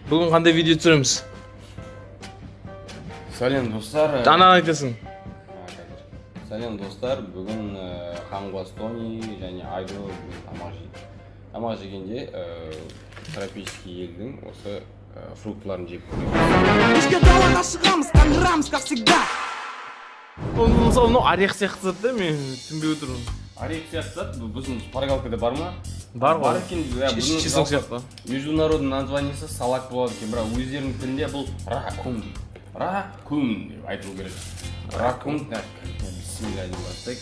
Бүгін қандай видео түсіреміз? Сәлем достар. Ана айтасың. Сәлем достар. Бүгін Қаңғыбас Тони және Айдол тамақ жейді. Тамақ жегенде тропический елдің осы фруктларын жеп көрейік. Ішке далаға шығамыз, қаңғырамыз, как всегда. Мысалы, орех сияқты зат да, мен түсінбей отырмын. Орех сияқты зат, біздің шпаргалкада бар ма? Бар ғой. Бар екен. Чеснок сияқты. Международный названиесі салак болады екен, бірақ өздерінің тілінде бұл ракун. Ракун деп айтылу керек. Ракун. Бисмилля деп бастайық.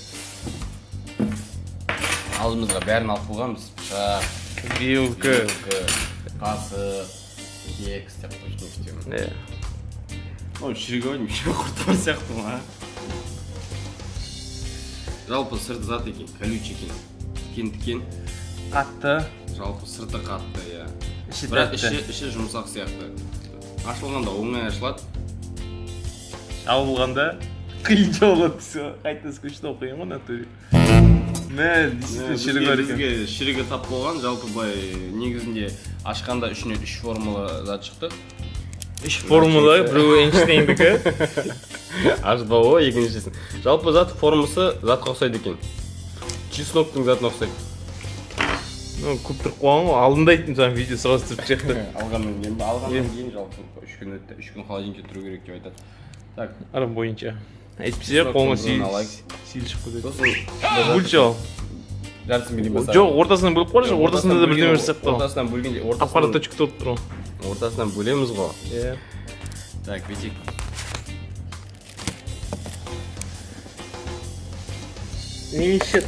Алдымызға бәрін алып қойғанбыз. Пышақ, Вилка, қасық, кекс деп қойып не? Шірігі ойдым, құртар сияқты ма? Жалпы сырты зат екен, колючий екен. Тікен. Қатты. Жалпы сырты қатты, иә. Бірақ іші жұмсақ сияқты. Ашылғанда оңай ашылады. Жабылғанда қиынша болады десе, қайтасы көшті оқиын ғой натуре. Мә, действительно шірігі бар екен. Бізге шірігі тап болған, жалпы бай негізінде ашқанда үшінен үш формула зат шықты. Үш формула, біреуі Эйнштейндікі. H2O, екіншісін. Жалпы зат формасы затқа ұқсайды екен. Чесноктың затына ұқсайды. Көп тұрып қойған ғой, алдында айттым жаңа видео сразу тұрып шықты. Алғаннан кейін жалпы 3 күн өтті, 3 күн холодильникте тұру керек деп айтады. Так, Арам бойынша. Әйтпесе қолыңа сиіл шығып кетеді. сосын Бөлші ал. жартысын бөлейін ба? Жоқ, ортасынан бөліп қойшы, ортасында да бірдеме сияқты ғой. Ортасынан бөлгенде, Аппарат точка тұрып тұр ғой. ортасынан бөлеміз ғой. Иә. Так, бетек. Не ищет?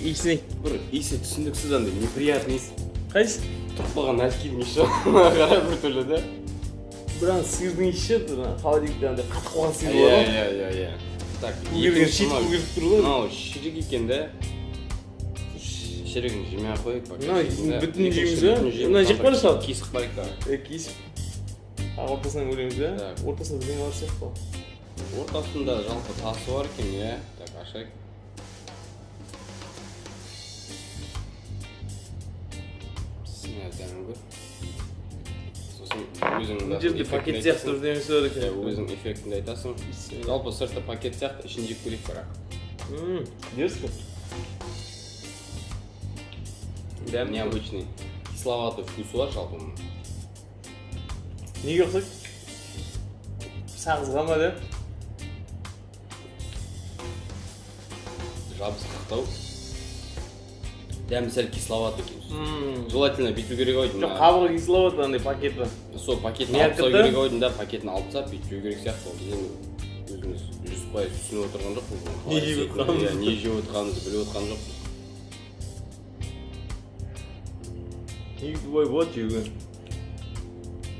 Иісіне Бір иісі түсіндіксіз андай, неприятный иіс. қайсы? Тұрып қалған нәскидің иісі. Қара бір түрлі да. Бірақ сиырдың иісі холодильникте андай қатып қалған сиыр бар ғой. Иә. Так, Үйірген шет үйіріп тұр ғой. мынау шірік екен да. Шірігін жемей ақ қойып. Мынау бүтін жейміз ба? Мына жеп қойшы ал. Кесік бар екен. Кесіп. Ортасынан өлеміз ба? Ортасында бірдеңе бар сияқты ғой. Ортасында жалпы тасы бар екен, иә. Так, ашайық. Сосын өзің Бұл жерде пакет сияқты бірдемесі бар екен. өзің эффектіңді айтасың. Жалпы сырты пакет сияқты, ішін жеп көрейік бірақ. Дерзко. Необычный. Кисловатый вкусы бар жалпы. Неге ұқсайды? Сағызға ма да? Жабысқақтау. Дәмі сәл кисловатый екен. Желательно бүйту керек ойдым. Жоқ, қабығы кисловат андай пакеті. Сол пакетін алып тастау керек ойдым да, пакетін алып тастап бүйту керек сияқты. Өзіміз 100% түсініп отырған жоқпыз. Не жеп отырғанымызды. Не жеп отырғанымызды біліп отырған жоқпыз. Негізі бай болады жеуге.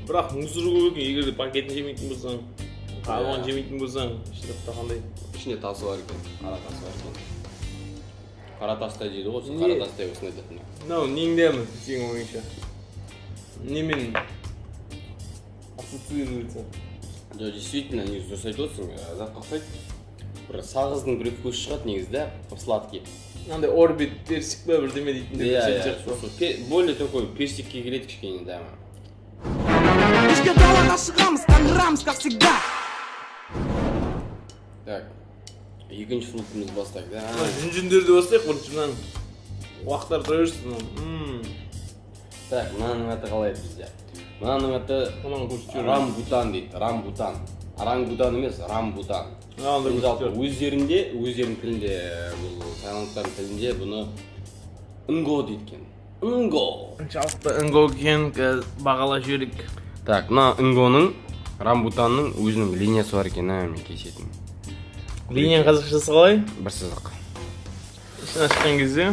Бірақ мусор көп екен, егер де пакетін жемейтін болсаң, қабығын жемейтін болсаң, ішінде қандай. Ішінде тасы бар екен, қара тасы бар екен. Қара тастай дейді ғой, қара тастай осыны айтатын. Мынау нең дәмі, сенің ойыңша? Немен ассоциируется? Жоқ, действительно, негізі дұрыс айтып отырсың, затқа ұқсайды. Бір сағыздың бір вкусы шығады негізі да, сладкий. Мынандай орбит, персик ба бірдеме дейтіндей Иә, более такой персикке келеді кішкене дәмі. Ішке далаға шығамыз, қаңғырамыз, как всегда. Так, екінші фруктымыз бастайық, да? Жүндерді бастайық, біріншіден уақыттар тұра берсін. Так, мынаның аты қалай еді бізде? Мынаның аты рамбутан дейді, рамбутан. Орангутан емес, рамбутан. Жалпы өздерінің тілінде, бұл тайландтардың тілінде бұны ынго дейді екен. Ынго. Жалпы ынго екен, бағалап жіберейік. Так, мына ыңгоның, рамбутанның өзінің линиясы бар екен, мен кесетін. Линияның қазақшасы қалай? Бір сызық. Ішін ашқан кезде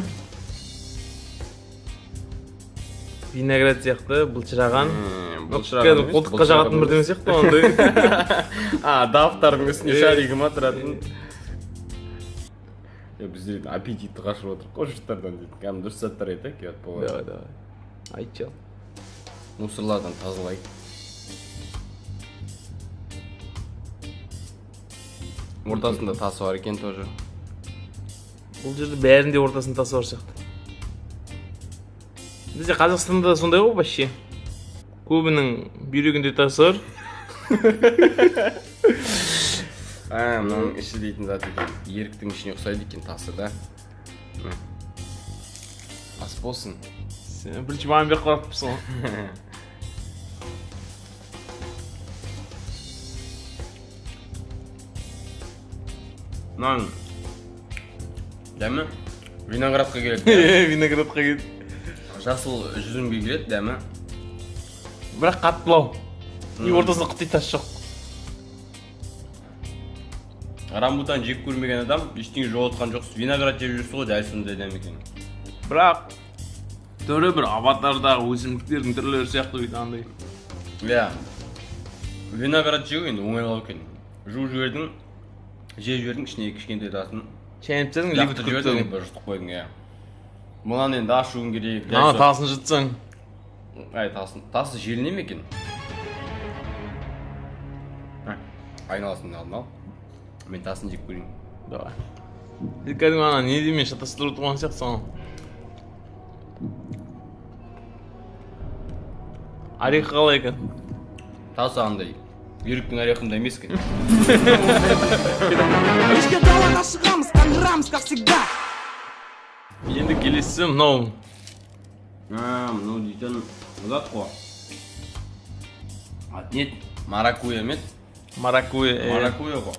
виноград сияқты, бұлшыраған. Қолтыққа жағатын бірдеме сияқты ондай. Дафтардың үстіне шаригі ма тұратын. Бізде аппетитті қашып отыр, қошыштардан дейді. Кәм дұрыс заттар айтайық, кет болады. Давай. Айтчал. Мусорлардан тазалайық. Ортасында тасы бар екен тоже. Бұл жерде бәрінде ортасында тасы бар сияқты. Бізде Қазақстанда сондай ғой вообще. көбінің бүйрегінде тасы бар. Мынаның іші дейтін зат екен. Еріктің ішіне ұқсайды екен тасы да. Ас болсын. Сен бірінші маған беріп қараппысың ғой. Мынаның дәмі виноградқа келеді. Виноградқа келеді. Жасыл жүзімге келеді дәмі. Бірақ қаттылау. И ортасында қытай тас жоқ. Рамбутан жеп көрмеген адам ештеңе жоғалтқан жоқсыз. Виноград жеп жүрсіз ғой, дәл сондай дәм екен. Бірақ түрі бір аватардағы өсімдіктердің түрлері сияқты дейді андай. Иә. Виноград жеу енді оңайлау екен. Жеп жібердің, ішіне кішкентай тасын. Шайнап тастадың, либо жібердің, бір жұтып қойдың, иә. Мұнан енді ашуың керек. Тасын жұтсаң. Тасы желіне ме екен? Айналасында алдын ал. Мен тасын жеп көрейін. Давай. Кәдімгі ана не демен шатастырып тұрған сияқты саған. Орехы қалай екен? Тасы андай. Үйректің орехындай емес екен. Кешке далаға шығамыз, таңырамыз, как всегда. Енді келесі мынау. Мынау дейтін ұзат қой. Атнет маракуя ме? Маракуя. Маракуя ғой.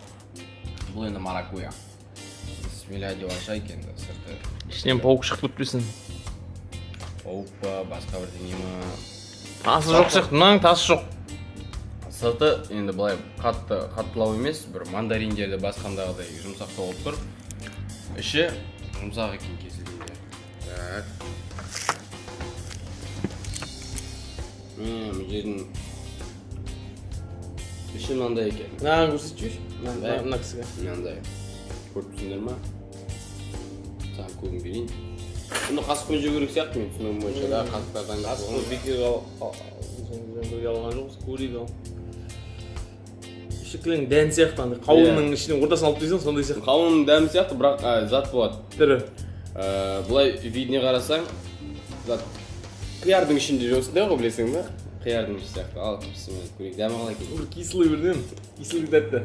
Бұл енді маракуя. Бисмилля деп аша екен сырты. Ішінен пауық шығып кетпесін. Пауық па, басқа бір дене ма? Тасы жоқ сияқты, мынаның тасы жоқ. Сырты енді былай қаттылау емес, бір мандариндерді басқандағыдай жұмсақтау болып тұр. Іші жұмсақ екен кесілгенде. Так. Бұл жердің іші мынандай екен. Мынаған көрсетші. Мына кісіге. Мынандай. Көріп түсіндер ма? Саған көзін берейін. Бұны қасықпен жеу керек сияқты мен түсінігім бойынша да қасықтардан қасықпен бекер бірге алған жоқсыз, көрейді ал. Іші кілең дән сияқты андай қауынның ішінен ортасын алып дейсің, сондай сияқты. Қауынның дәмі сияқты, бірақ зат болады. Түрі. Бұлай видіне қарасаң, зат қиярдың ішінде осындай ғой, білесің ба? Қиярдың іші сияқты. Ал, пісімен көрейік. Дәмі қалай екен? Бір кислый бірден, кислый тәтті.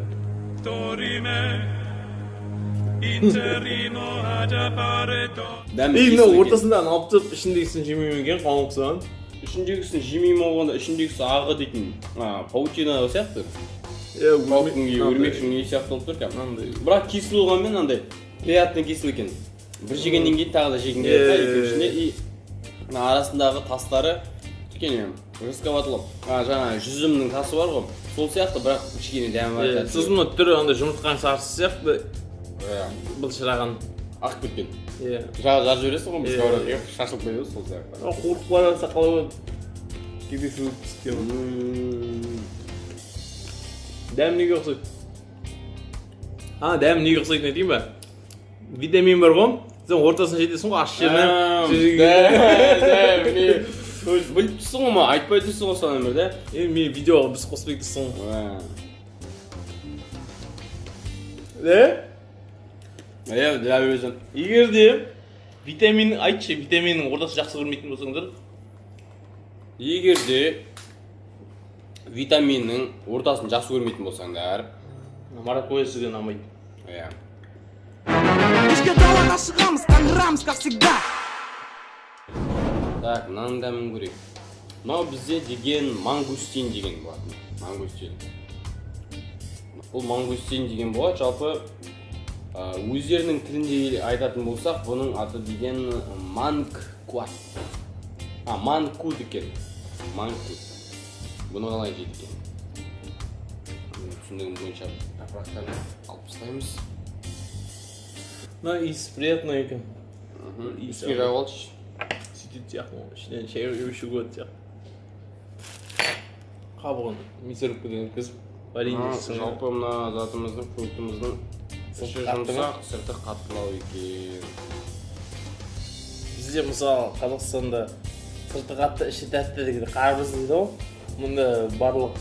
Дәмі мына ортасында алып тұрып ішіндегісін жемеймін екен, қауынсыған. Ішіндегісін жемеймін оғанда, ішіндегісі ағы дейтін паутина сияқты. Пауықтың өрмекшінің не сияқты болып тұр кәм. Бірақ кесіл олғанмен андай приятный кесіл екен. Бір жегеннен кейін тағы да жегін келеді екіншіне. И арасындағы тастары кішкене рысковатылып. Жаңа жүзімнің тасы бар ғой. Сол сияқты, бірақ кішкене дәмі бар. Сосын мұны түрі андай жұмыртқан сарысы сияқты былшыраған ақ кеткен. Жар жібересің ғой, біз қауырға шашылып қойды сол сияқты. Қорқып барса қалай болады? Кедесі өтіп түскен. Дәм неге ұқсайды? Дәм неге ұқсайды не дейін ба? Витамин бар ғой, сен ортасын жетесің ғой, аш жерінен. Біліп тұрсың ғой ма? Айтпай тұрсың ғой соны бір, да? Мен видеоға біз қоспай тұрсың ғой. Дәл өзім. Егер де витамин, айтшы, витаминнің ортасы жақсы көрмейтін болсаңдар? Егер де витаминнің ортасын жақсы көрмейтін болсаңдар, маракуясы да ұнамайды. Кешке далаға шығамыз, таңырамыз, как всегда. Так, мынаның дәмін көрейік. Мынау бізде деген мангустин деген болады. Мангустин. Бұл мангустин деген болады, жалпы өздерінің тілінде айтатын болсақ, бұның аты деген мангкуат. Мангкут екен. Мангкут. Бұны қалай жейді екен? Түсіндігім бойынша тапырақтан алып тастаймыз. Иіс приятный екен. Үстіне жайып алшы. Сөйтетін сияқты, ішінен шай өші көреді сияқты. Қабығын мясорубкадан өткізіп, варенье жасап. Жалпы мына затымыздың, фруктымыздың іші жұмсақ, сырты қаттылау екен. Бізде мысалы Қазақстанда сырты қатты, іші тәтті деген қарбыз дейді ғой. Мұнда барлық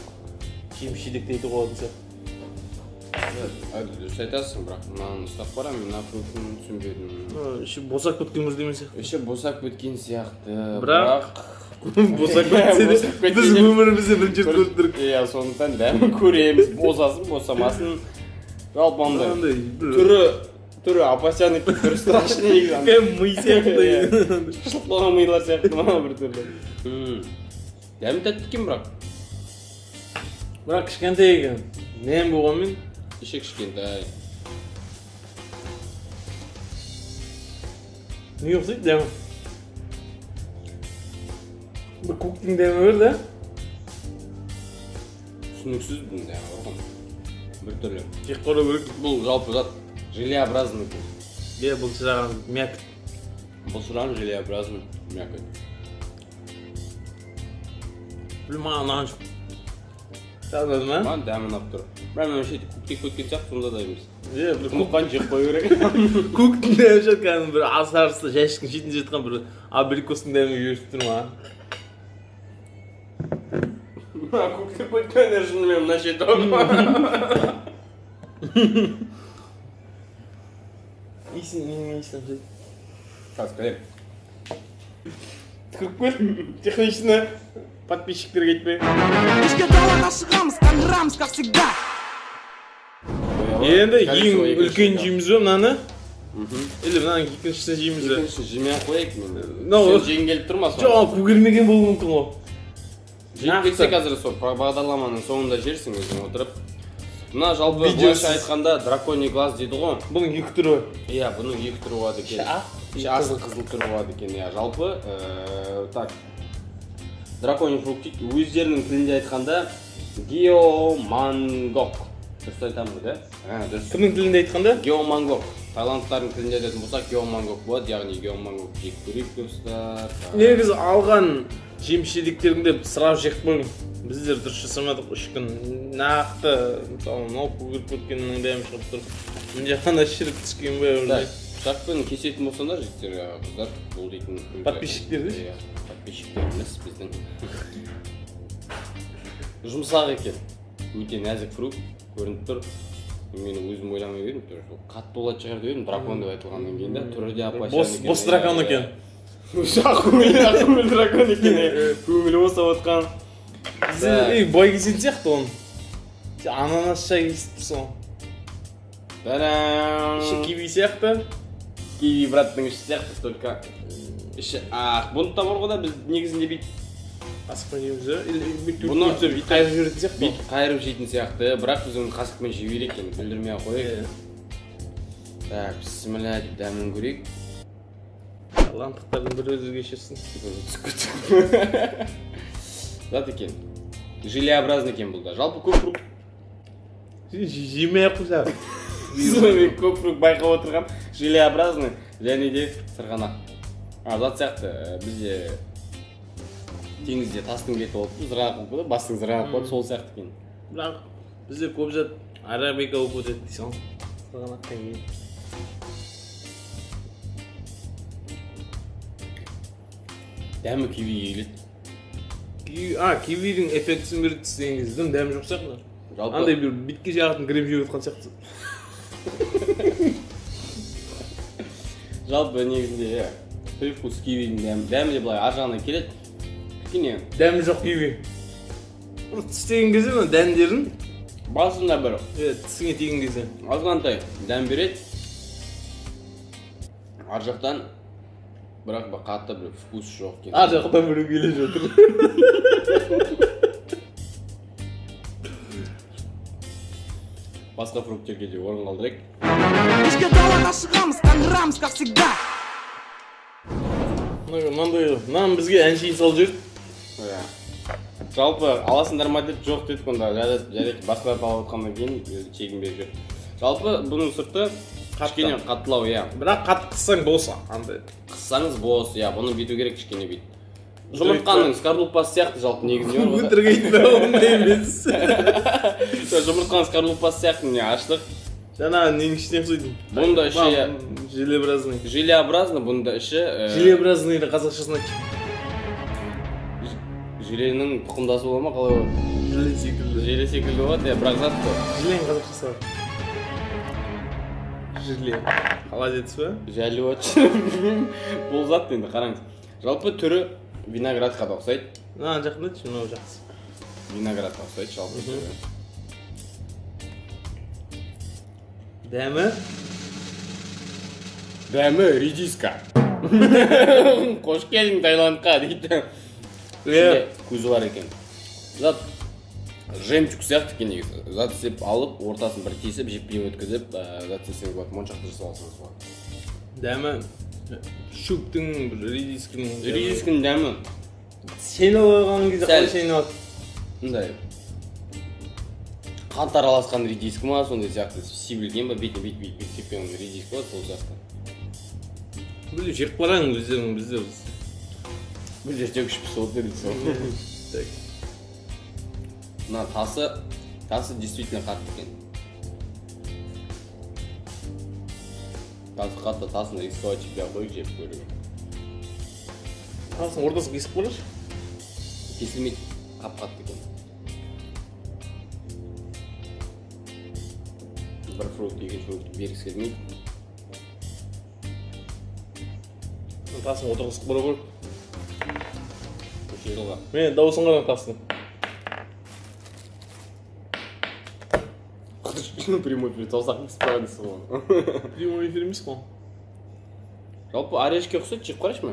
жеміс-жидек дейді ғой десе. Дұрыс айтасың, бірақ мынаны ұстап барам, мен мына фруктын түсінбедім. Іші босап кеткен бірдеме сияқты. Іші босап кеткен сияқты, бірақ босап кетсе де біз өмірімізде бірінші рет көріп тұрмыз. Иә, сондықтан дәмін көреміз, босасын, босамасын. Жалпы андай түрі опасяныкі, түрі страшный негізі. Кәм ми сияқты. Шылып қалған милар сияқты ма бір түрлі. Дәмі тәтті екен бірақ. Бірақ кішкентай екен. Нем болғанмен Кеше кішкентай. не ұқсайды дәмі? Бір көктің дәмі бар да? Түсініксіз бұның дәмі. Бір түрлі. Тек қора бөлік. Бұл жалпы зат желеобразный. Е, бұл шыраған мякіт. Бұл сұран желеобразный мякоть. Білім маған ұнаған жоқ. Сағынады ма? Маған дәмін ап тұр. Бірақ мен шет көктек өткен сияқты сонда да емес. Е, бір Құмыққан жеп қой керек. көктің дәмі жатқан бір асарысы жәшіктің шетінде жатқан бір абрикостың дәмі үйіріп тұр ма? Көктек өткенде шынымен мына шет оғы. Исін, менің исін жайды. Қазір кәлем. Түкіріп көл, техничный подписчиктерге айтпай. Кешке далаға шығамыз, таңырамыз, как всегда. Енді ең үлкен жейміз бе мынаны? Или мынаның екіншісін жейміз бе? Екіншісін жемей қояйық мен. Сен жеген келіп тұрма соны? Жоқ, көгермеген болуы мүмкін ғой. Жеп кетсе қазір сол бағдарламаның соңында жерсің өзің отырып. Мына жалпы былайша айтқанда драконий глаз дейді ғой. Бұның екі түрі бар. Иә, бұның екі түрі болады екен. Асыл қызыл түрі болады екен. Иә, жалпы так. Драконий фрукт дейді. Өздерінің тілінде айтқанда геомангок. Дұрыс айтамын ба, да? Дұрыс. Кімнің тілінде айтқанда? Геомангок. Таиландтардың тілінде айтатын болсақ геомангок болады, яғни геомангок жеп көрейік достар. Негізі алған жеміс-жидектеріңді сразу жеп қойың. Біздер дұрыс жасамадық 3 күн. Нақты, мысалы, мынау көгеріп өткеннің дәмі шығып тұр. Мына жаққанда шіріп түскен бе? Пышақпен кесетін болсаңдар жігіттер, қыздар, бұл дейтін подписчиктер де? Подписчиктеріміз біздің. Жұмсақ екен. Өте нәзік фрукт көрініп тұр. Мен өзім ойламай едім, қатты болады шығар деп едім, дракон деп айтылғаннан кейін да, түрі де апашан екен. Бос дракон екен. Ұшақ көңіл дракон екен, көңілі босап отқан. Бай кесетін сияқты оның. Ананас шай кесіп тұрсын. Та-дам! Іші киви сияқты. Киви браттың іші сияқты, только іші ақ. Бұны табыр ғой да біз негізінде бейт. Асықпен жейміз бе? Бұны қайырып жүретін сияқты. Бейт қайырып жейтін сияқты, бірақ біз оны қасықпен жей берейік енді, бүлдірмей ақ қояйық. Так, бісміллә деп дәмін көрейік. Таланттықтардың бір өзі кешірсін. Зат екен. Желеобразный екен бұл да. Жалпы көп фрукт. Жемей ақ қойса. Көп фрукт байқап отырған. Желеобразный және де сырғанақ. Зат сияқты бізде теңізде тастың беті болып, зырғанақ болып, бастың зырғанақ болып, сол сияқты екен. Бірақ бізде көп жат арабика болып өтеді дейсің. Сырғанақтан кейін. Дәмі кивиге келеді. Кивидің эффектісін береді істеген кезде дәмі жоқ сияқты. Андай бір битке жағатын крем жеп отқан сияқты. Жалпы негізінде привкус кивидің дәмі де былай ар жағынан келеді. Кішкене дәмі жоқ киви. Тістеген кезде дәндерін басында бір тісіңе тиген кезде азғантай дәм береді. Ар жақтан бірақ қатты бір вкус жоқ екен. Ар жақтан біреу келе жатыр. Басқа фрукттерге де орын қалдырайық. Кешке далаға шығамыз, таңырамыз, как всегда. Мынаны бізге әншейін салып жүрді. Жалпы аласыңдар ма деді, жоқ дедік, онда жарайды басқаларды алып отқаннан кейін чегінбей жүр. Жалпы бұның сырты кішкене қаттылау, иә. Бірақ қатты қыссаң болса, андай. Қыссаңыз бос, иә, бұны бүйту керек кішкене бүйт. Жұмыртқаның скорлуппасы сияқты жалпы негізінде бар ғой. Өтіргейді ондай емес. Жұмыртқаның скорлуппасы сияқты міне аштық. Жаңағы ненің ішіне ұқсайды. Бұнда іші желеобразный. Желеобразный, бұнда іші желеобразнийді қазақшасын айтшы. Желенің тұқымдасы бола ма, қалай болады? Желе секілді. Желе секілді болады, бірақ зат қой. Желен қазақшасы бар. Желе. Қалай жетсі ба? Жәлі өтші. Бұл зат енді, қараңыз. Жалпы түрі виноградқа да ұқсайды. Жақындайшы, мынау жақсы. Виноградқа ұқсайды жалпы. Дәмі редиска. Қош келдің Таиландқа дейді. Көзі бар екен. Зат жемчуг сияқты екен негізі. Зат істеп алып, ортасын бір тесіп, жіппен өткізіп, зат істесең болады, моншақты жасап алсаңыз болады. Дәмі шөптің, редискінің дәмі. Сені алған кезде қалай сені алады? Мұндай қант араласқан редиска ма, сондай сияқты себілген ба, бетіне сепкен редиска болады, сол сияқты. Білу, жеп бараң біздер. Бұл жерде күшіп соғып деді сол. Мына тасы действительно қатты екен. Тасы қатты, тасын рисковать етпей қойып жеп көруге. Тасын ортасы кесіп болашы? Кесілмейді, қап-қатты екен. Бір фрукт, екінші фрукт бергісі келмейді. Тасын отырғызып бұра көріп. Көше жылға. Мен дауысын қаран тасын. Прямой эфир, саусақ справедісі болған. Прямой эфир емес қой. Жалпы орешке ұқсайды, жеп қарашы ма?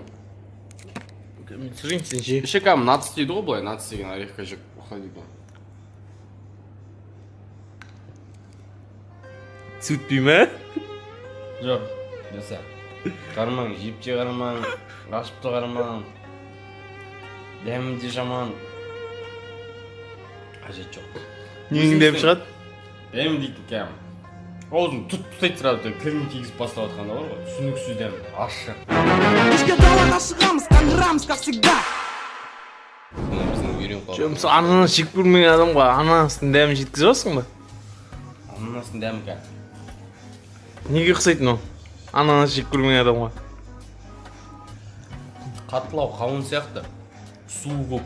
Сұрайын сен же. Іші кәм нац дейді ғой бұлай, нац деген орешка жеп ұқсайды екен. Сүтпей ме? Жоқ, жаса. Қармаң, жепте қармаң, ғашыпты қармаң. Дәмі де жаман. Қажет жоқ. Неңін дәм шығады? Дәмі дейді кәм. Аузын тұтайды сразу, кірін тегізіп бастап атқанда бар ғой, түсініксіз дәм, ащы. Кешке далаға шығамыз, таңырамыз, как всегда. Біздің үйрен қалды. Мысалы ананас жек көрмеген адамға ананастың дәмін жеткізіп алсың ба? Ананастың дәмі кәм. Неге ұқсайды мынау? Ананас жек көрмеген адамға. Қаттылау қауын сияқты, суы көп.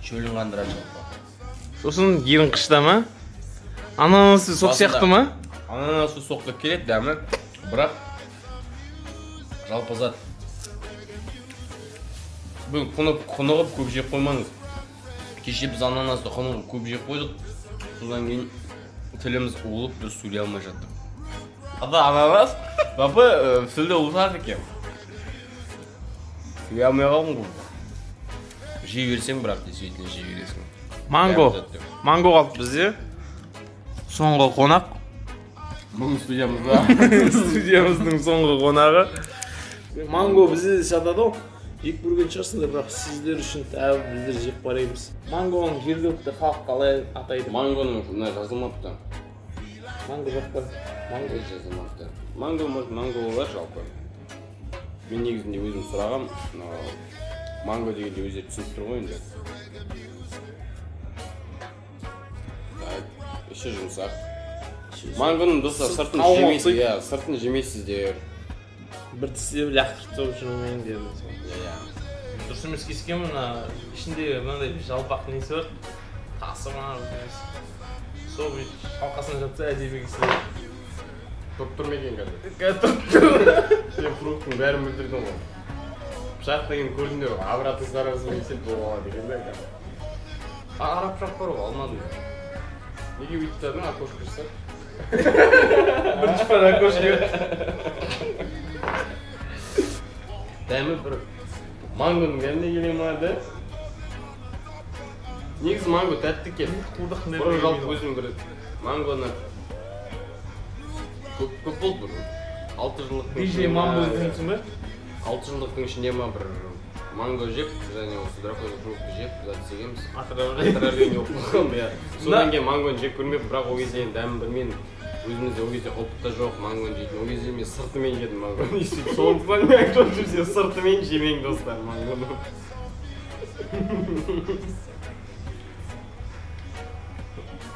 Шөлін қандырады жалпы. Сосын ерін қышта ма? Ананасы соқ сияқты ма? Ананасы соқты келеді дәмі, бірақ жалпы зат. Бұл құнығып көп жеп қоймаңыз. Кеше біз ананасты құнығып көп жеп қойдық. Содан кейін тіліміз уылып, біз сөйлей алмай жаттық. Ата ананас, бапы тілді ұлтақ екен. Сөйлей алмай қалдың ғой. Жей берсең, бірақ действительно жей бересің. Манго қалды бізде. Соңғы қонақ. Бұл студиямызда. Студиямыздың соңғы қонағы. Манго бізде жатады ғой. Жек көрген шығарсыңдар, бірақ сіздер үшін тәуіп біздер жеп бараймыз. Мангоның жергілікті халық қалай атайды? Мангоның мына жазылмапты. Манго жоқ па? Манго жазылмапты. Манго бар жалпы. Мен негізінде өзім сұрағам, манго дегенде өздері түсініп тұр ғой енді. Іші жұмсақ. Мангоның достар сыртын жемейсіз, сыртын жемейсіздер. Бір тістеп лақтырып тауып жүрмеңдер. Дұрыс емес кескен мына ішінде мынандай жалпақ несі бар. Тасы ма? Сол шалқасына жатса әдемі кесіледі. Тұрып тұр ма екен қазір? Тұрып тұр. Сен фруктың бәрін бүлдірдің ғой. Пышақ деген көрдіңдер ғой, обратный сторонасымен есеп болып алады екен да қазір. Ара пышақ бар ғой, алмадым. Неге бүйтіп тардың, окошко жасап? Бірінші пар окошко. Дәмі бір мангоның дәміне келе ма да? Негізі манго тәтті екен. Бұрын жалпы өзім бір мангоны көп болды бұрын. 6 жылдықтың Бейжей манго дейсің бе? 6 жылдықтың ішінде ма бір манго жеп, және осы драконы фрукты жеп, зат сегеміз. Атырарген жоқ болған, иә. Содан кейін мангоны жеп көрмеп, бірақ ол кезде дәмін білмедім. Өзімізде ол кезде опытта жоқ, мангоны жейтін. Ол кезде мен сыртымен жедім мангоны. Сондықтан мен айтып жүрсе сыртымен жемең достар мангоны.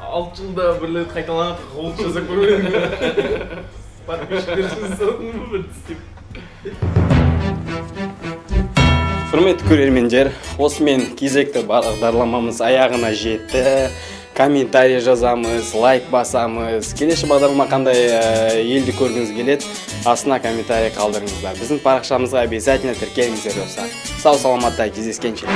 Алты жылда бір рет қайталанып қолды жаза көрмедім. Подписчиктерсіз сыртын бір тістеп. Құрметті көрермендер, осымен кезекті бағдарламамыз аяғына жетті. комментарий жазамыз, лайк басамыз. Келесі бағдарлама қандай елді көргіңіз келеді, астына комментарий қалдырыңыздар. Біздің парақшамызға обязательно тіркеліңіздер достар. Сау саламатта кездескенше.